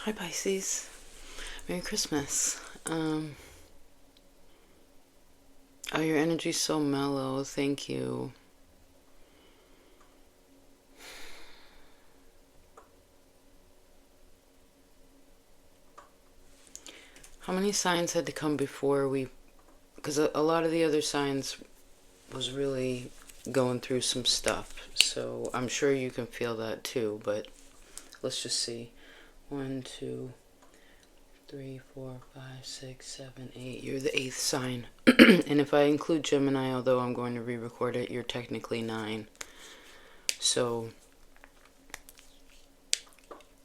Hi Pisces. Merry Christmas. Oh, your energy's so mellow. Thank you. How many signs had to come before we... Because a lot of the other signs was really going through some stuff. So I'm sure you can feel that too, but let's just see. 1, 2, 3, 4, 5, 6, 7, 8. You're the 8th sign. And if I include Gemini, although I'm going to re-record it, you're technically 9. So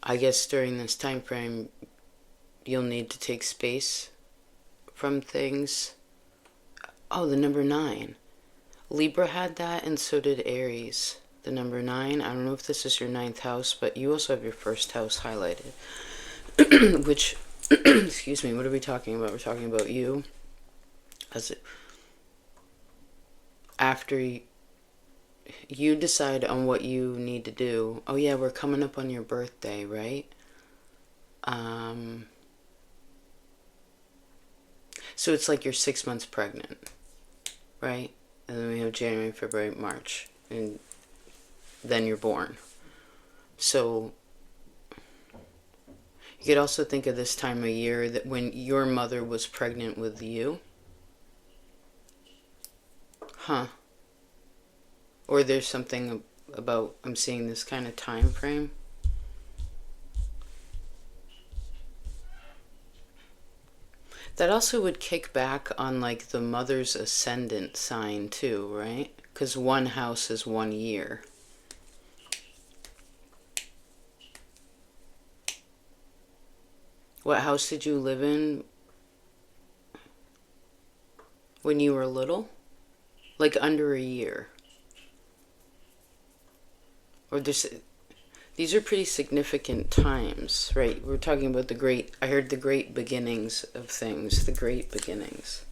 I guess during this time frame, you'll need to take space from things. Oh, the number 9. Libra had that, and so did Aries. The number 9. I don't know if this is your 9th house, but you also have your 1st house highlighted. Which, excuse me, what are we talking about? We're talking about you. As it, after you decide on what you need to do. Oh yeah, we're coming up on your birthday, right? So it's like you're 6 months pregnant, right? And then we have January, February, March, and then you're born. So you could also think of this time of year that when your mother was pregnant with you. Huh. Or there's something about, I'm seeing this kind of time frame. That also would kick back on like the mother's ascendant sign too, right? Because one house is 1 year. What house did you live in when you were little? Like under a year. Or these are pretty significant times, right? We're talking about the great, I heard the great beginnings of things, the great beginnings.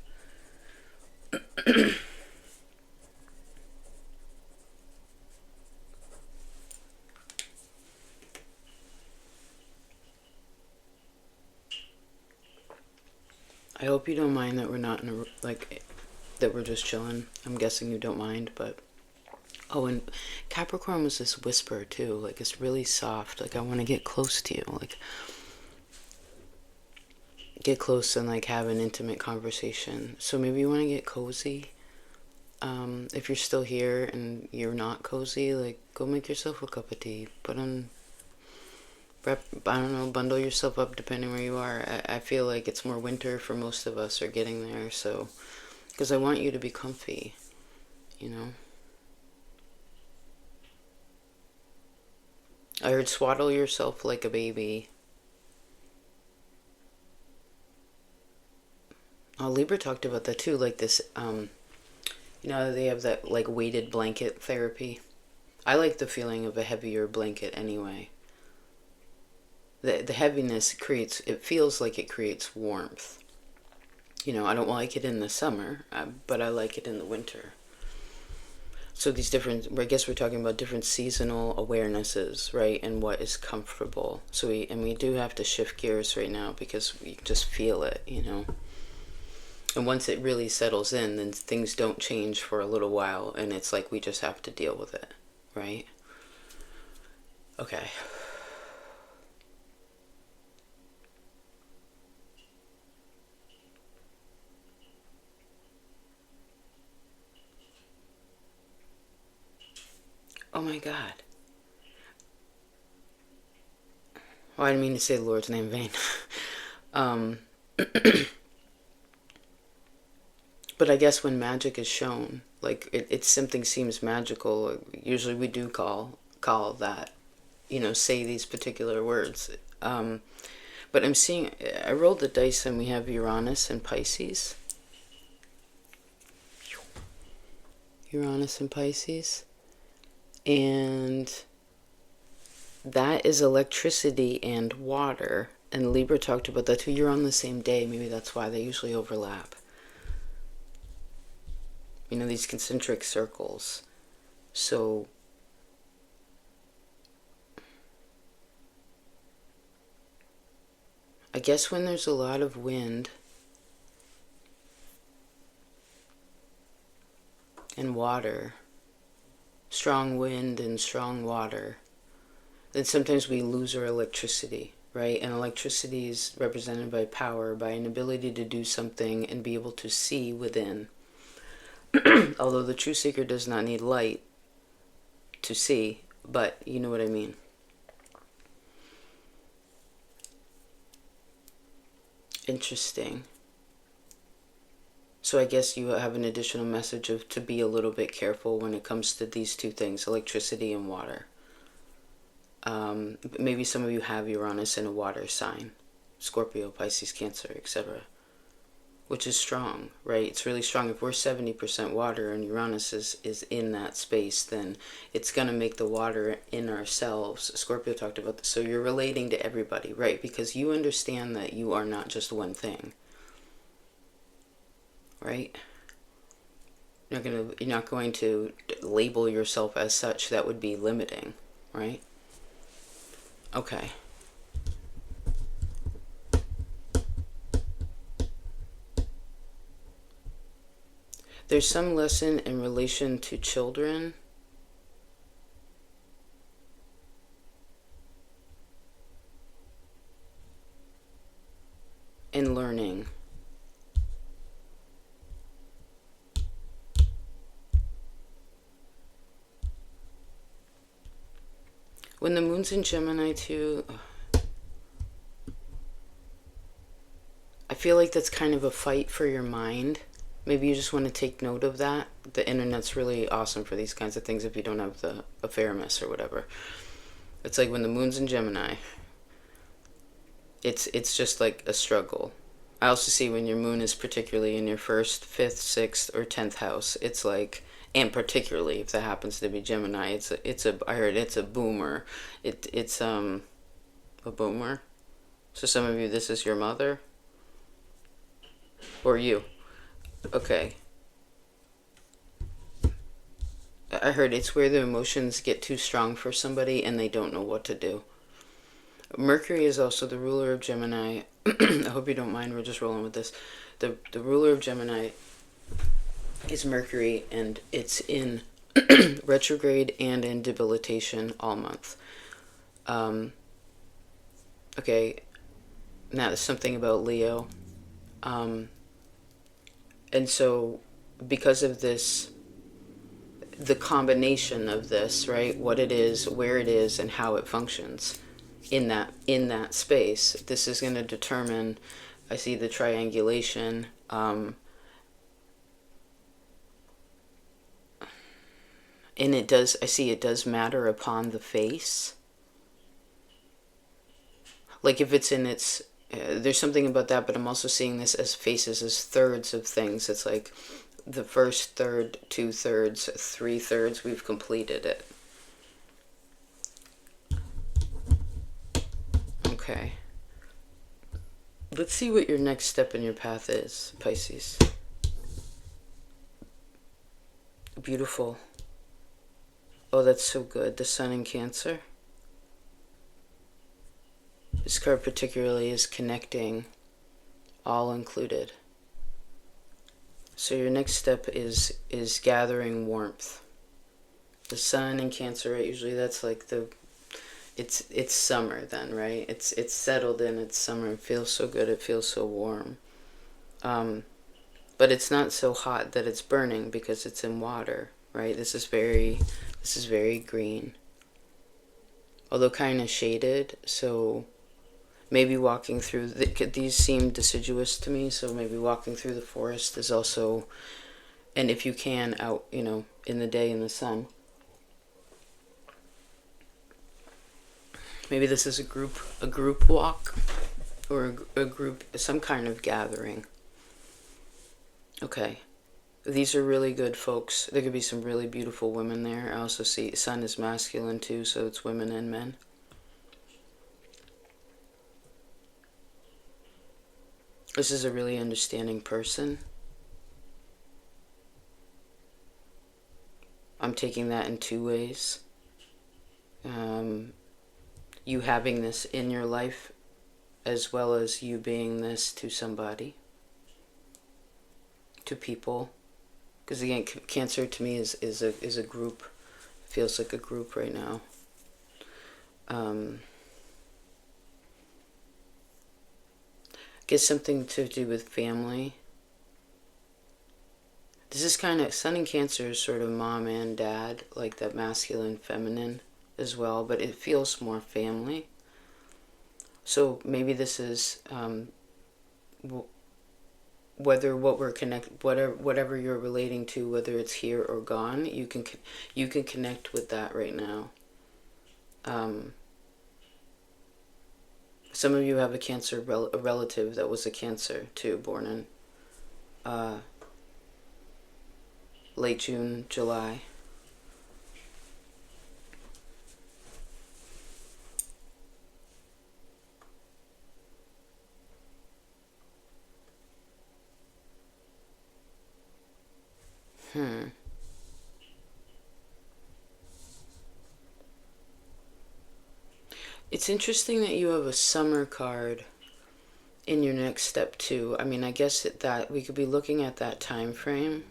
I hope you don't mind that we're not in a, like, that we're just chilling. I'm guessing you don't mind, but... Oh, and Capricorn was this whisper, too. Like, it's really soft. Like, I want to get close to you. Like, get close and, like, have an intimate conversation. So maybe you want to get cozy. If you're still here and you're not cozy, like, go make yourself a cup of tea. Put on... I don't know, bundle yourself up depending where you are. I feel like it's more winter for most of us are getting there, so... Because I want you to be comfy, you know? I heard swaddle yourself like a baby. Oh, Libra talked about that too, like this, you know, they have that, like, weighted blanket therapy. I like the feeling of a heavier blanket anyway. The heaviness creates, it feels like it creates warmth. You know, I don't like it in the summer, but I like it in the winter. So these different, I guess we're talking about different seasonal awarenesses, right? And what is comfortable. So we do have to shift gears right now because we just feel it, you know. And once it really settles in, then things don't change for a little while, and it's like we just have to deal with it, right? Okay. Oh my God. Oh, I didn't mean to say the Lord's name in vain. um, but I guess when magic is shown, like it something seems magical. Usually we do call that, you know, say these particular words. But I'm seeing, I rolled the dice and we have Uranus and Pisces. Uranus and Pisces. And that is electricity and water. And Libra talked about that too. You're on the same day. Maybe that's why they usually overlap. You know, these concentric circles. So I guess when there's a lot of wind and water, strong wind and strong water, then sometimes we lose our electricity, right? And electricity is represented by power, by an ability to do something and be able to see within. Although the true seeker does not need light to see, but you know what I mean. Interesting. So I guess you have an additional message of to be a little bit careful when it comes to these two things, electricity and water. Maybe some of you have Uranus in a water sign, Scorpio, Pisces, Cancer, etc., which is strong, right? It's really strong. If we're 70% water and Uranus is in that space, then it's going to make the water in ourselves. Scorpio talked about this. So you're relating to everybody, right? Because you understand that you are not just one thing, right? You're not going to label yourself as such. That would be limiting, right? Okay. There's some lesson in relation to children. And learning. When the moon's in Gemini too, I feel like that's kind of a fight for your mind. Maybe you just want to take note of that. The internet's really awesome for these kinds of things if you don't have the awareness or whatever. It's like when the moon's in Gemini, it's just like a struggle. I also see when your moon is particularly in your first, fifth, sixth, or 10th house, it's like, and particularly if that happens to be Gemini, I heard it's a boomer. It's a boomer. So some of you, this is your mother or you. Okay. I heard it's where the emotions get too strong for somebody and they don't know what to do. Mercury is also the ruler of Gemini. I hope you don't mind, we're just rolling with this. The ruler of Gemini is Mercury, and it's in retrograde and in debilitation all month. Okay, now there's something about Leo. And so because of this, the combination of this, right, what it is, where it is, and how it functions in that space, this is going to determine, I see the triangulation, and it does matter upon the face. Like if it's in its, there's something about that, but I'm also seeing this as faces, as thirds of things. It's like the first third, 2/3, 3/3, we've completed it. Okay. Let's see what your next step in your path is, Pisces. Beautiful. Oh, that's so good. The Sun in Cancer. This card particularly is connecting, all included. So your next step is gathering warmth. The Sun in Cancer, right? Usually that's like it's summer then, right? It's settled in, it's summer. It feels so good, it feels so warm. But it's not so hot that it's burning because it's in water, right? This is very green. Although kind of shaded, so maybe walking through, these seem deciduous to me, so maybe walking through the forest is also, and if you can, out, in the day in the sun. Maybe this is a group walk, or a group, some kind of gathering. Okay. These are really good, folks. There could be some really beautiful women there. I also see Sun is masculine too, so it's women and men. This is a really understanding person. I'm taking that in two ways. You having this in your life as well as you being this to somebody, to people. Because again, Cancer to me is a group. Feels like a group right now. Gets something to do with family. This is kind of, Sun in Cancer is sort of mom and dad, like that masculine, feminine as well, but it feels more family. So maybe this is whether what we're whatever you're relating to, whether it's here or gone, you can connect with that right now. Some of you have a Cancer a relative that was a Cancer too, born in late June, July. It's interesting that you have a summer card in your next step too. I mean, I guess that we could be looking at that time frame.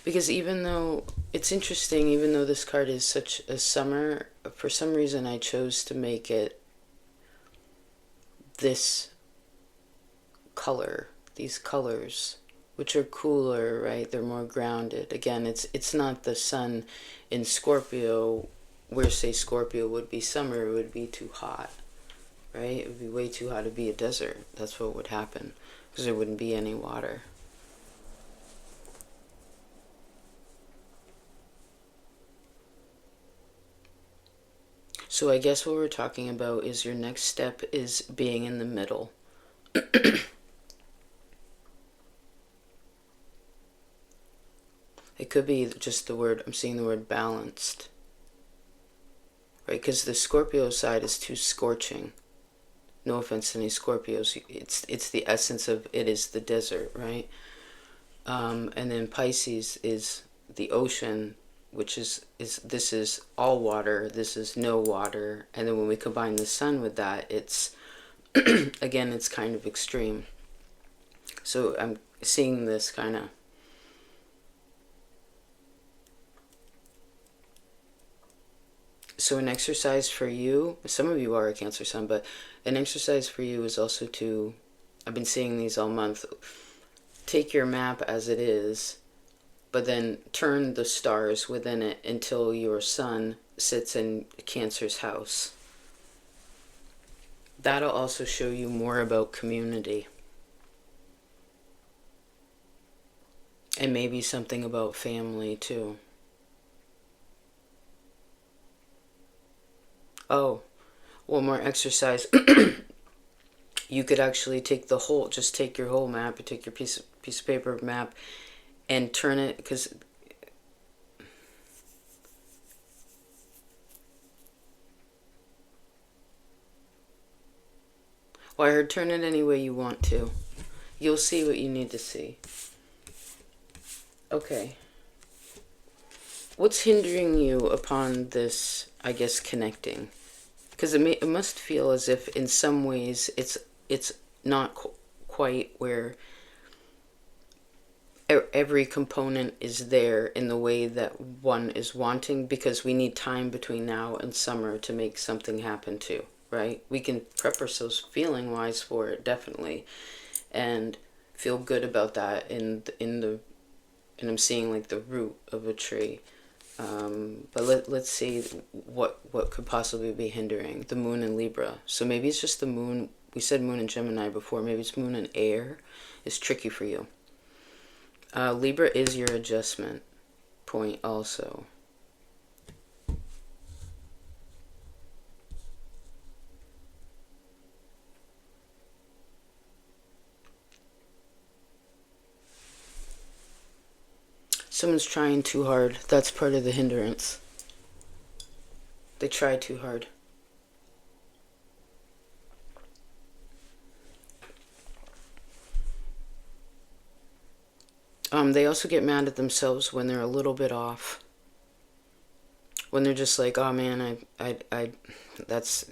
Because even though it's interesting, even though this card is such a summer, for some reason I chose to make it this color, these colors, which are cooler, right? They're more grounded. Again, it's not the sun in Scorpio, where say Scorpio would be summer, it would be too hot, right? It would be way too hot to be a desert. That's what would happen, because there wouldn't be any water. So I guess what we're talking about is your next step is being in the middle. It could be just the word, I'm seeing the word balanced. Right? Because the Scorpio side is too scorching. No offense to any Scorpios. It's the essence of it is the desert, right? And then Pisces is the ocean, which is this is all water, this is no water. And then when we combine the sun with that, it's again, it's kind of extreme. So I'm seeing this kind of so an exercise for you, some of you are a Cancer sun, but an exercise for you is also to, I've been seeing these all month, take your map as it is, but then turn the stars within it until your sun sits in Cancer's house. That'll also show you more about community. And maybe something about family too. Oh, one more exercise. You could actually take the whole, just take your whole map, take your piece of paper map and turn it, because well, I heard turn it any way you want to. You'll see what you need to see. Okay. What's hindering you upon this, I guess, connecting? Because it must feel as if in some ways it's not quite where every component is there in the way that one is wanting, because we need time between now and summer to make something happen too, right? We can prep ourselves feeling wise for it, definitely, and feel good about that in and I'm seeing like the root of a tree. But let's see what could possibly be hindering. The moon in Libra. So maybe it's just the moon. We said moon in Gemini before. Maybe it's moon in air. It's tricky for you. Libra is your adjustment point also. Someone's trying too hard. That's part of the hindrance. They try too hard. They also get mad at themselves when they're a little bit off. When they're just like, oh man, that's,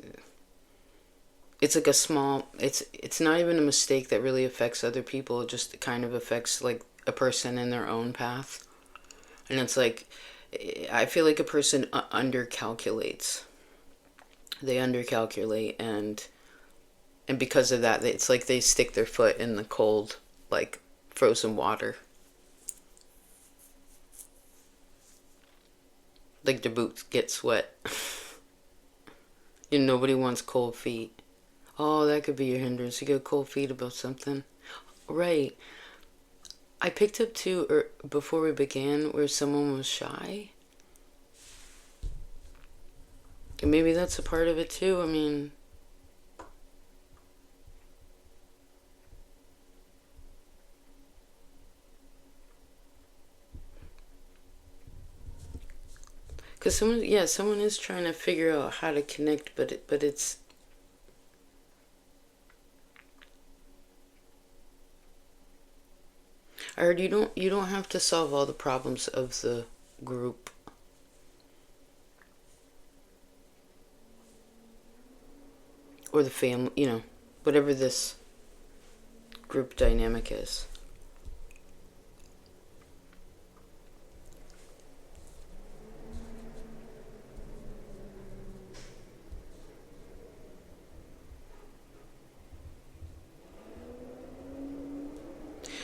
it's like a small, it's not even a mistake that really affects other people. It just kind of affects like a person in their own path. And it's like, I feel like a person undercalculates. They undercalculate, and because of that, it's like they stick their foot in the cold, like frozen water. Like their boots get wet. Nobody wants cold feet. Oh, that could be your hindrance. You get cold feet about something. Right. I picked up too, before we began, where someone was shy. And maybe that's a part of it too. I mean, because someone is trying to figure out how to connect, but it's, I heard you don't have to solve all the problems of the group or the family, whatever this group dynamic is.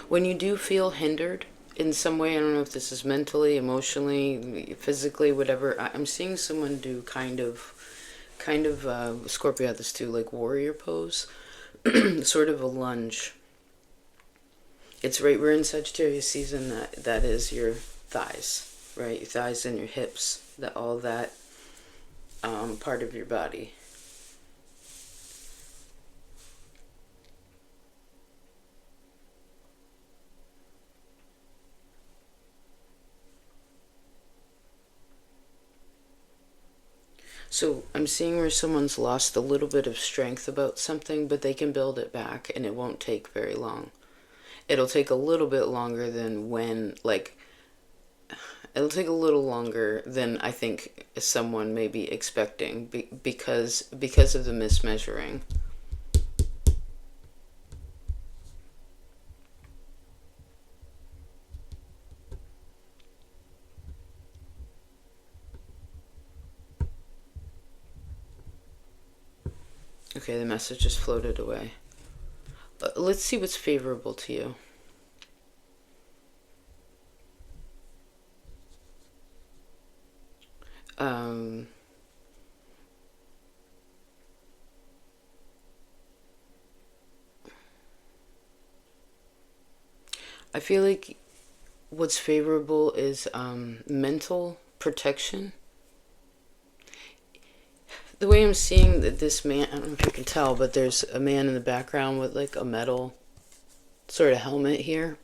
When you do feel hindered in some way, I don't know if this is mentally, emotionally, physically, whatever, I'm seeing someone do kind of Scorpio had this too, like warrior pose, sort of a lunge. It's right, we're in Sagittarius season, that is your thighs, right? Your thighs and your hips, that all that part of your body. So I'm seeing where someone's lost a little bit of strength about something, but they can build it back and it won't take very long. It'll take a little bit longer than it'll take a little longer than I think someone may be expecting, because of the mismeasuring. Okay, the message just floated away. Let's see what's favorable to you. Um, I feel like what's favorable is mental protection. The way I'm seeing that this man, I don't know if you can tell, but there's a man in the background with like a metal sort of helmet here.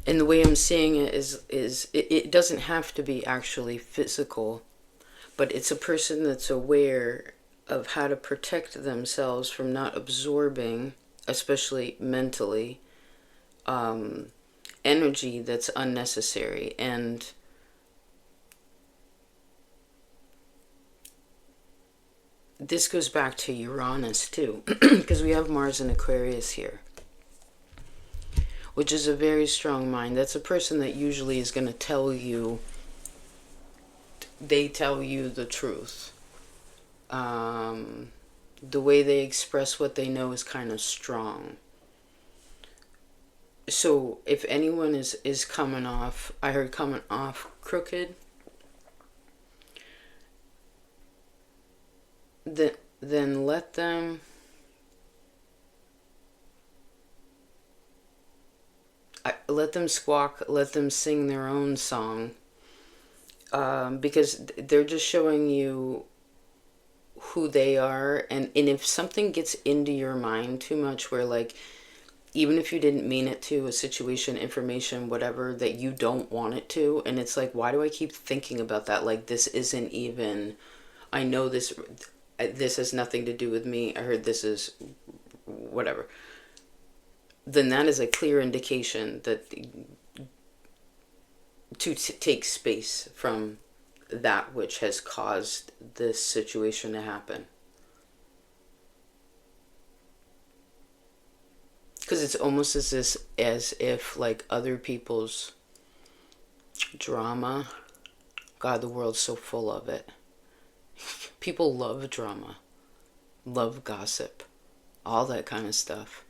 And the way I'm seeing it is it doesn't have to be actually physical, but it's a person that's aware of how to protect themselves from not absorbing, especially mentally, energy that's unnecessary. And this goes back to Uranus too, because we have Mars in Aquarius here, which is a very strong mind. That's a person that usually is going to tell you the truth. The way they express what they know is kind of strong. So if anyone is coming off, I heard coming off crooked, then let them squawk, let them sing their own song, because they're just showing you who they are. And if something gets into your mind too much, where like, even if you didn't mean it to, a situation, information, whatever, that you don't want it to, and it's like, why do I keep thinking about that? Like, this isn't even, I know this has nothing to do with me, I heard this is whatever, then that is a clear indication that to take space from that which has caused this situation to happen. Because it's almost as if like other people's drama, God, the world's so full of it. People love drama, love gossip, all that kind of stuff.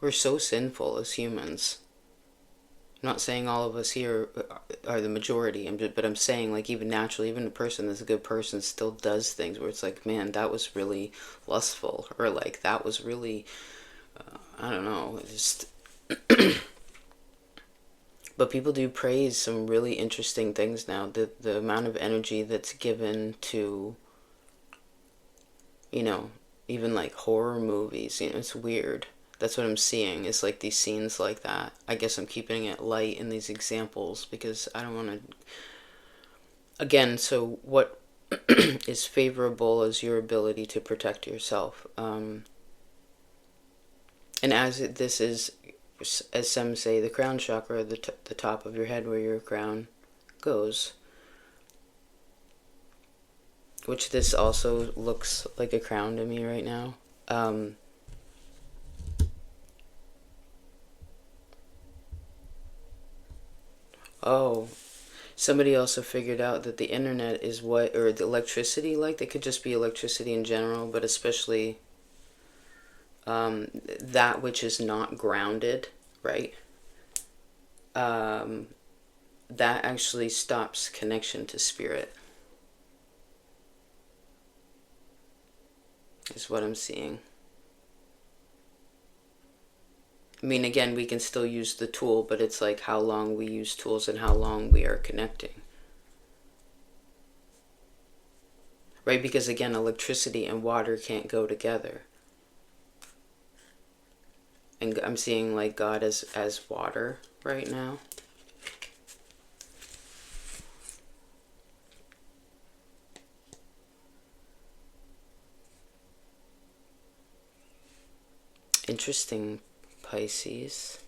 We're so sinful as humans. I'm not saying all of us here are the majority, but I'm saying like even naturally, even a person that's a good person still does things where it's like, man, that was really lustful, or like that was really, I don't know, just. But people do praise some really interesting things now. The amount of energy that's given to, you know, even like horror movies, you know, it's weird. That's what I'm seeing, is like these scenes like that. I guess I'm keeping it light in these examples because I don't want to. Again, so what is favorable is your ability to protect yourself. And this is, as some say, the crown chakra, the top of your head where your crown goes. Which this also looks like a crown to me right now. Oh, somebody also figured out that the internet is what, or the electricity, like, it could just be electricity in general, but especially that which is not grounded, right? That actually stops connection to spirit, is what I'm seeing. I mean, again, we can still use the tool, but it's like how long we use tools and how long we are connecting. Right? Because again, electricity and water can't go together. And I'm seeing like God as water right now. Interesting, Pisces.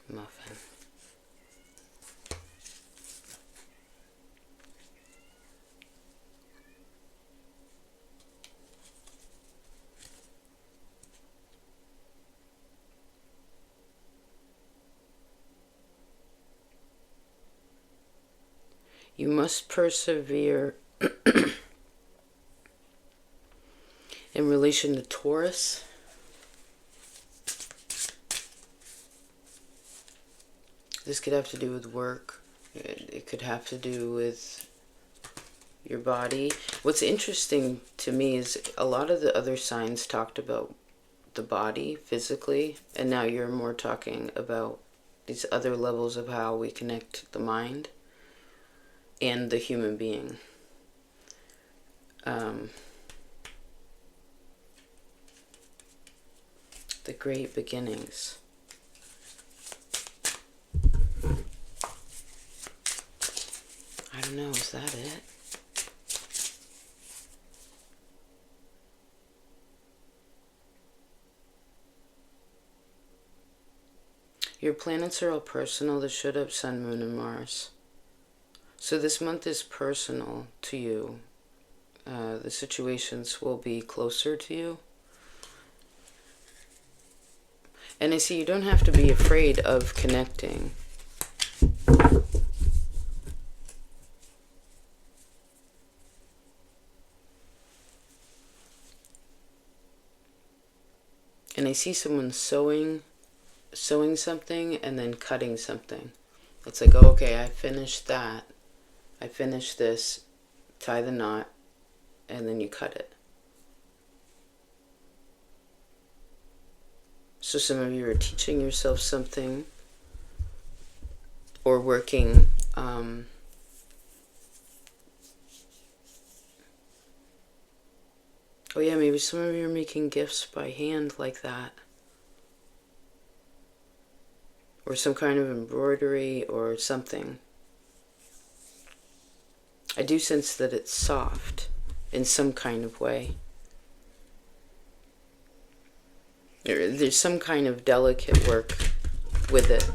Muffin. You must persevere in relation to Taurus. This could have to do with work. It could have to do with your body. What's interesting to me is a lot of the other signs talked about the body physically, and now you're more talking about these other levels of how we connect the mind and the human being. The great beginnings. I don't know, is that it? Your planets are all personal. They showed up Sun, Moon, and Mars. So this month is personal to you. The situations will be closer to you. And I see you don't have to be afraid of connecting. And I see someone sewing something and then cutting something. It's like, oh, okay, I finished that. I finished this. Tie the knot. And then you cut it. So some of you are teaching yourself something or working oh yeah, maybe some of you are making gifts by hand like that. Or some kind of embroidery or something. I do sense that it's soft in some kind of way. There's some kind of delicate work with it.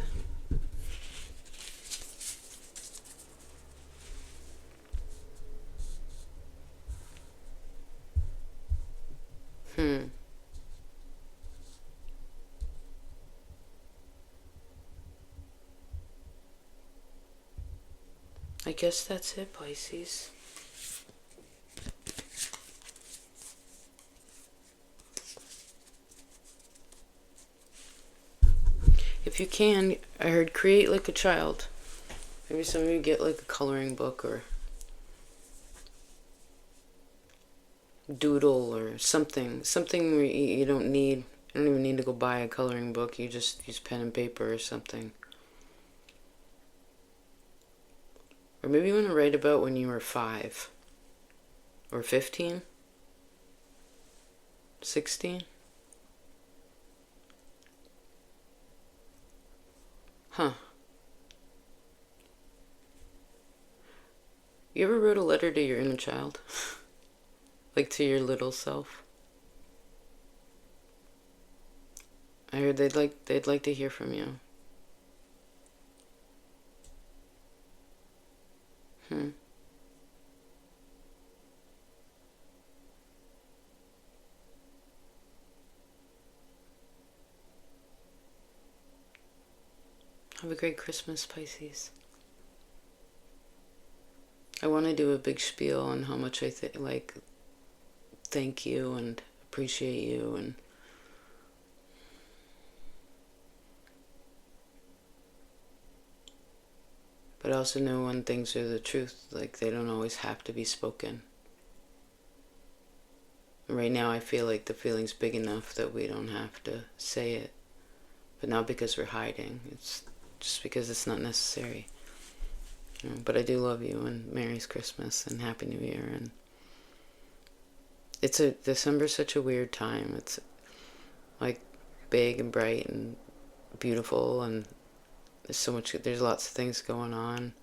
I guess that's it, Pisces. If you can, I heard create like a child. Maybe some of you get like a coloring book or doodle or something. Something where you don't even need to go buy a coloring book. You just use pen and paper or something. Or maybe you want to write about when you were 5 or 15, 16. Huh. You ever wrote a letter to your inner child? Like to your little self? I heard they'd like to hear from you. Have a great Christmas, Pisces. I want to do a big spiel on how much I thank you and appreciate you, and but I also know when things are the truth, like they don't always have to be spoken. Right now I feel like the feeling's big enough that we don't have to say it, but not because we're hiding. It's just because it's not necessary. But I do love you, and Merry's Christmas and Happy New Year. And December's such a weird time. It's like big and bright and beautiful, and there's lots of things going on,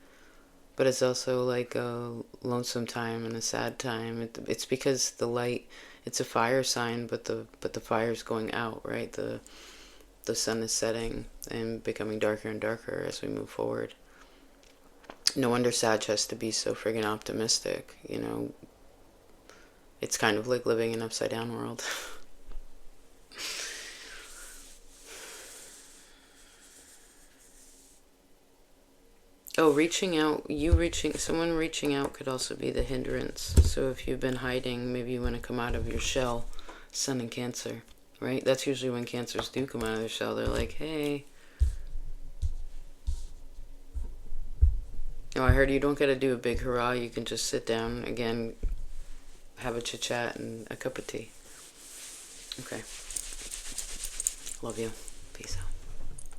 but it's also like a lonesome time and a sad time. It's because the light, it's a fire sign, but the fire's going out, right? The sun is setting and becoming darker and darker as we move forward. No wonder Sag has to be so friggin' optimistic, It's kind of like living in an upside down world. Oh, someone reaching out could also be the hindrance. So if you've been hiding, maybe you want to come out of your shell. Sun and Cancer, right? That's usually when Cancers do come out of their shell. They're like, hey. Oh, I heard you don't gotta do a big hurrah. You can just sit down again, have a chit chat and a cup of tea. Okay. Love you. Peace out.